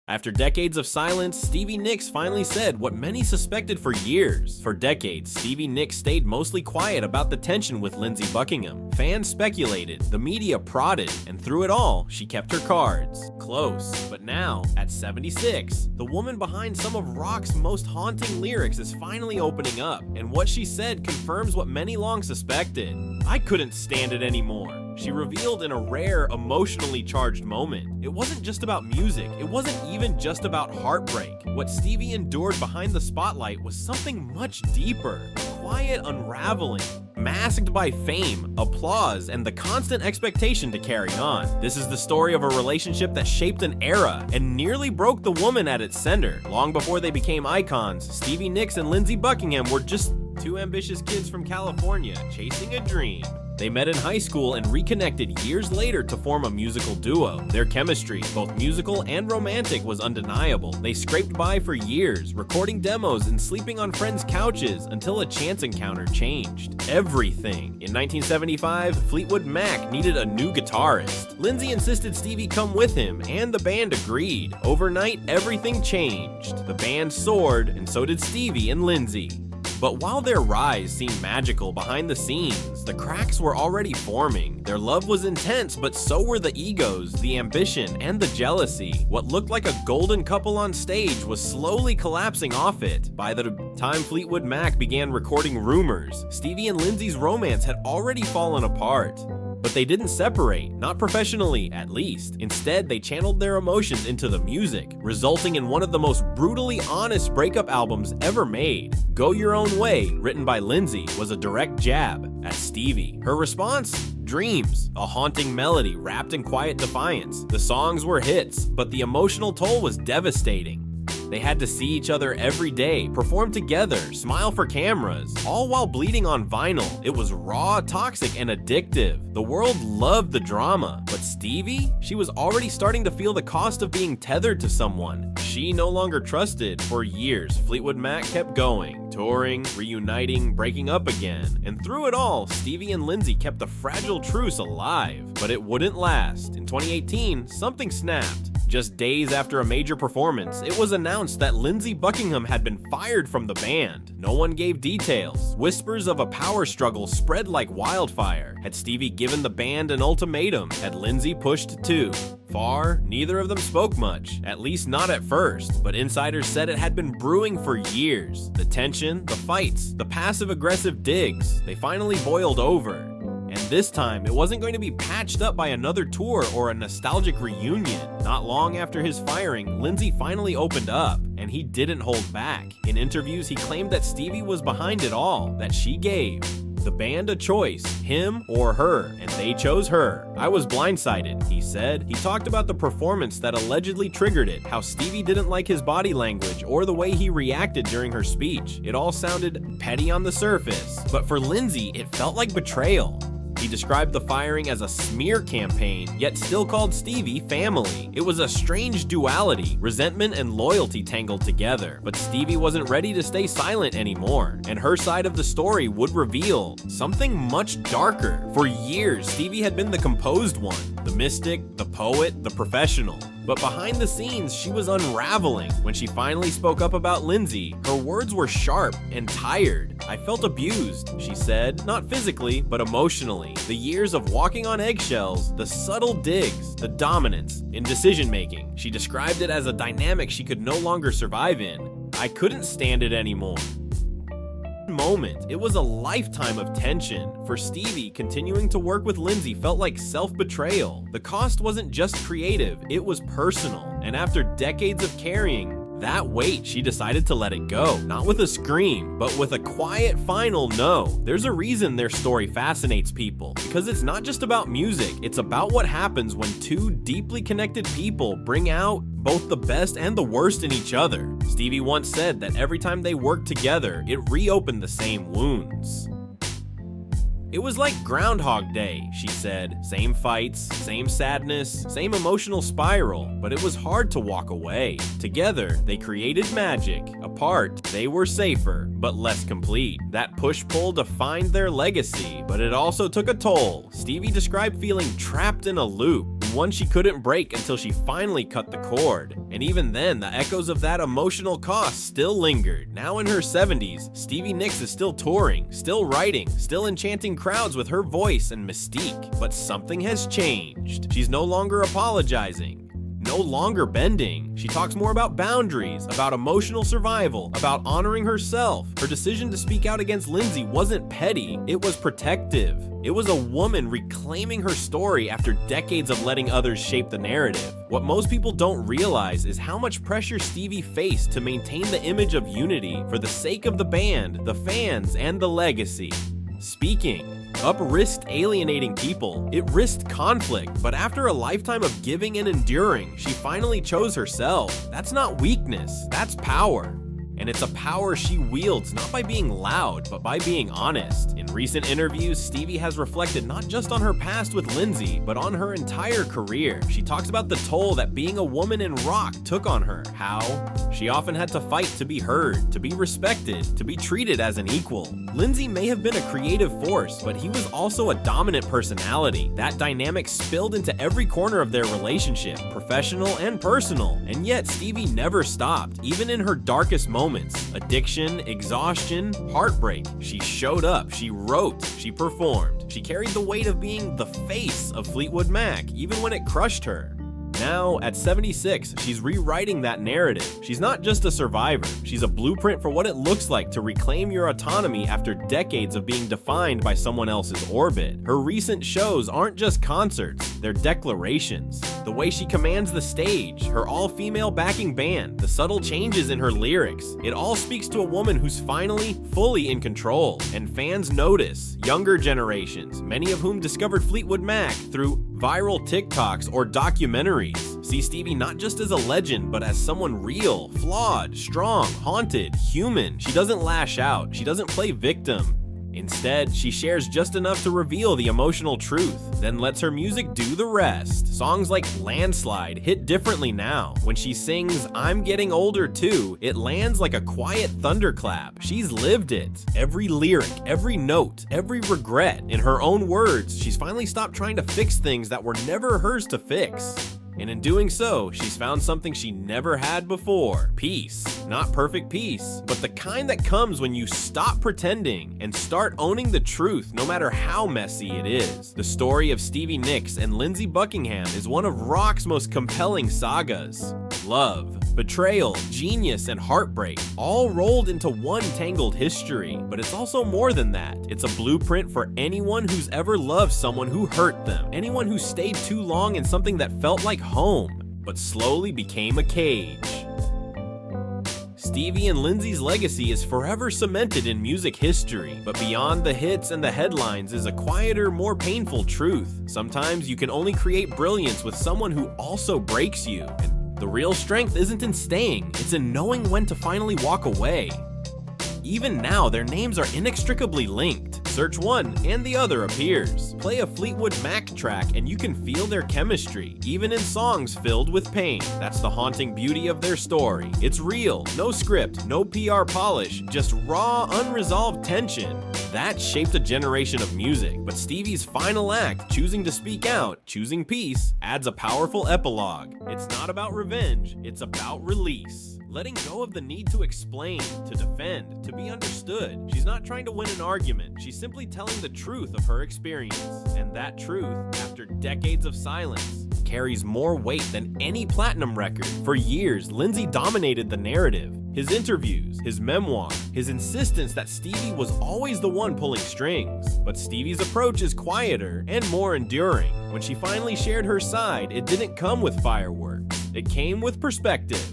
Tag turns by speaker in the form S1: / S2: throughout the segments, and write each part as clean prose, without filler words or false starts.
S1: After decades of silence, Stevie Nicks finally said what many suspected for years. For decades, Stevie Nicks stayed mostly quiet about the tension with Lindsey Buckingham. Fans speculated, the media prodded, and through it all, she kept her cards close. But now, at 76, the woman behind some of rock's most haunting lyrics is finally opening up, and what she said confirms what many long suspected. "I couldn't stand it anymore," she revealed in a rare, emotionally charged moment. It wasn't just about music, it wasn't even just about heartbreak. What Stevie endured behind the spotlight was something much deeper, a quiet unraveling, masked by fame, applause, and the constant expectation to carry on. This is the story of a relationship that shaped an era and nearly broke the woman at its center. Long before they became icons, Stevie Nicks and Lindsey Buckingham were just two ambitious kids from California chasing a dream. They met in high school and reconnected years later to form a musical duo. Their chemistry, both musical and romantic, was undeniable. They scraped by for years, recording demos and sleeping on friends' couches until a chance encounter changed everything. In 1975, Fleetwood Mac needed a new guitarist. Lindsey insisted Stevie come with him, and the band agreed. Overnight, everything changed. The band soared, and so did Stevie and Lindsey. But while their rise seemed magical behind the scenes, the cracks were already forming. Their love was intense, but so were the egos, the ambition, and the jealousy. What looked like a golden couple on stage was slowly collapsing off it. By the time Fleetwood Mac began recording Rumors, Stevie and Lindsey's romance had already fallen apart. But they didn't separate, not professionally at least. Instead, they channeled their emotions into the music, resulting in one of the most brutally honest breakup albums ever made. Go Your Own Way, written by Lindsey, was a direct jab at Stevie. Her response? Dreams, a haunting melody wrapped in quiet defiance. The songs were hits, but the emotional toll was devastating. They had to see each other every day, perform together, smile for cameras, all while bleeding on vinyl. It was raw, toxic, and addictive. The world loved the drama, but Stevie? She was already starting to feel the cost of being tethered to someone she no longer trusted. For years, Fleetwood Mac kept going, touring, reuniting, breaking up again. And through it all, Stevie and Lindsey kept the fragile truce alive. But it wouldn't last. In 2018, something snapped. Just days after a major performance, it was announced that Lindsey Buckingham had been fired from the band. No one gave details. Whispers of a power struggle spread like wildfire. Had Stevie given the band an ultimatum? Had Lindsey pushed too far? Neither of them spoke much, at least not at first, but insiders said it had been brewing for years. The tension, the fights, the passive-aggressive digs, they finally boiled over. And this time, it wasn't going to be patched up by another tour or a nostalgic reunion. Not long after his firing, Lindsey finally opened up, and he didn't hold back. In interviews, he claimed that Stevie was behind it all, that she gave the band a choice, him or her, and they chose her. "I was blindsided," he said. He talked about the performance that allegedly triggered it, how Stevie didn't like his body language or the way he reacted during her speech. It all sounded petty on the surface, but for Lindsey, it felt like betrayal. He described the firing as a smear campaign, yet still called Stevie family. It was a strange duality, resentment and loyalty tangled together. But Stevie wasn't ready to stay silent anymore, and her side of the story would reveal something much darker. For years, Stevie had been the composed one, the mystic, the poet, the professional. But behind the scenes, she was unraveling. When she finally spoke up about Lindsey, her words were sharp and tired. "I felt abused," she said, not physically, but emotionally. The years of walking on eggshells, the subtle digs, the dominance in decision-making. She described it as a dynamic she could no longer survive in. "I couldn't stand it anymore." Moment. It was a lifetime of tension. For Stevie, continuing to work with Lindsey felt like self-betrayal. The cost wasn't just creative, it was personal. And after decades of carrying that weight, she decided to let it go. Not with a scream, but with a quiet final no. There's a reason their story fascinates people, because it's not just about music, it's about what happens when two deeply connected people bring out both the best and the worst in each other. Stevie once said that every time they worked together, it reopened the same wounds. "It was like Groundhog Day," she said. "Same fights, same sadness, same emotional spiral, but it was hard to walk away. Together, they created magic. Apart, they were safer, but less complete. That push-pull defined their legacy, but it also took a toll." Stevie described feeling trapped in a loop. one she couldn't break until she finally cut the cord. And even then, the echoes of that emotional cost still lingered. Now in her 70s, Stevie Nicks is still touring, still writing, still enchanting crowds with her voice and mystique. But something has changed. She's no longer apologizing, no longer bending. She talks more about boundaries, about emotional survival, about honoring herself. Her decision to speak out against Lindsey wasn't petty, it was protective. It was a woman reclaiming her story after decades of letting others shape the narrative. What most people don't realize is how much pressure Stevie faced to maintain the image of unity for the sake of the band, the fans, and the legacy. Speaking up risked alienating people, it risked conflict, but after a lifetime of giving and enduring, she finally chose herself. That's not weakness, that's power. And it's a power she wields not by being loud, but by being honest. In recent interviews, Stevie has reflected not just on her past with Lindsey, but on her entire career. She talks about the toll that being a woman in rock took on her, how she often had to fight to be heard, to be respected, to be treated as an equal. Lindsey may have been a creative force, but he was also a dominant personality. That dynamic spilled into every corner of their relationship, professional and personal. And yet, Stevie never stopped, even in her darkest moments. Addiction, exhaustion, heartbreak. She showed up, she wrote, she performed. She carried the weight of being the face of Fleetwood Mac, even when it crushed her. Now, at 76, she's rewriting that narrative. She's not just a survivor, she's a blueprint for what it looks like to reclaim your autonomy after decades of being defined by someone else's orbit. Her recent shows aren't just concerts, they're declarations. The way she commands the stage, her all-female backing band, the subtle changes in her lyrics, it all speaks to a woman who's finally fully in control. And fans notice, younger generations, many of whom discovered Fleetwood Mac through viral TikToks or documentaries, see Stevie not just as a legend, but as someone real, flawed, strong, haunted, human. She doesn't lash out, she doesn't play victim. Instead, she shares just enough to reveal the emotional truth, then lets her music do the rest. Songs like Landslide hit differently now. When she sings I'm Getting Older Too, it lands like a quiet thunderclap. She's lived it. Every lyric, every note, every regret. In her own words, she's finally stopped trying to fix things that were never hers to fix. And in doing so, she's found something she never had before. Peace. Not perfect peace, but the kind that comes when you stop pretending and start owning the truth, no matter how messy it is. The story of Stevie Nicks and Lindsey Buckingham is one of rock's most compelling sagas. Love, betrayal, genius, and heartbreak, all rolled into one tangled history. But it's also more than that. It's a blueprint for anyone who's ever loved someone who hurt them, anyone who stayed too long in something that felt like home, but slowly became a cage. Stevie and Lindsey's legacy is forever cemented in music history, but beyond the hits and the headlines is a quieter, more painful truth. Sometimes you can only create brilliance with someone who also breaks you. And the real strength isn't in staying, it's in knowing when to finally walk away. Even now, their names are inextricably linked. Search one and the other appears. Play a Fleetwood Mac track and you can feel their chemistry, even in songs filled with pain. That's the haunting beauty of their story. It's real, no script, no PR polish, just raw, unresolved tension. That shaped a generation of music, but Stevie's final act, choosing to speak out, choosing peace, adds a powerful epilogue. It's not about revenge, it's about release. Letting go of the need to explain, to defend, to be understood. She's not trying to win an argument, she's simply telling the truth of her experience. And that truth, after decades of silence, carries more weight than any platinum record. For years, Lindsey dominated the narrative. His interviews, his memoir, his insistence that Stevie was always the one pulling strings. But Stevie's approach is quieter and more enduring. When she finally shared her side, it didn't come with fireworks. It came with perspective.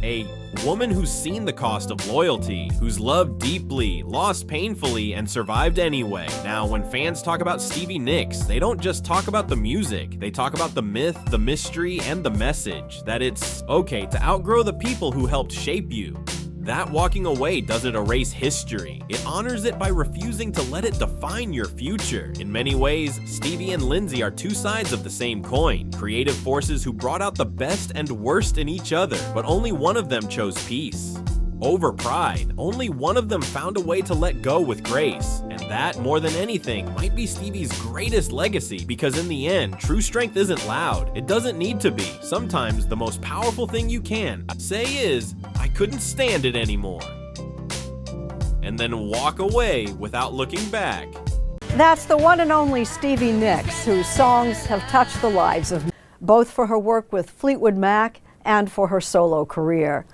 S1: A woman who's seen the cost of loyalty, who's loved deeply, lost painfully, and survived anyway. Now, when fans talk about Stevie Nicks, they don't just talk about the music, they talk about the myth, the mystery, and the message. That it's okay to outgrow the people who helped shape you. That walking away doesn't erase history. It honors it by refusing to let it define your future. In many ways, Stevie and Lindsey are two sides of the same coin. Creative forces who brought out the best and worst in each other, but only one of them chose peace. over pride. Only one of them found a way to let go with grace. And that, more than anything, might be Stevie's greatest legacy, because in the end, true strength isn't loud. It doesn't need to be. Sometimes the most powerful thing you can say is, "I couldn't stand it anymore," and then walk away without looking back.
S2: That's the one and only Stevie Nicks, whose songs have touched the lives of both for her work with Fleetwood Mac and for her solo career.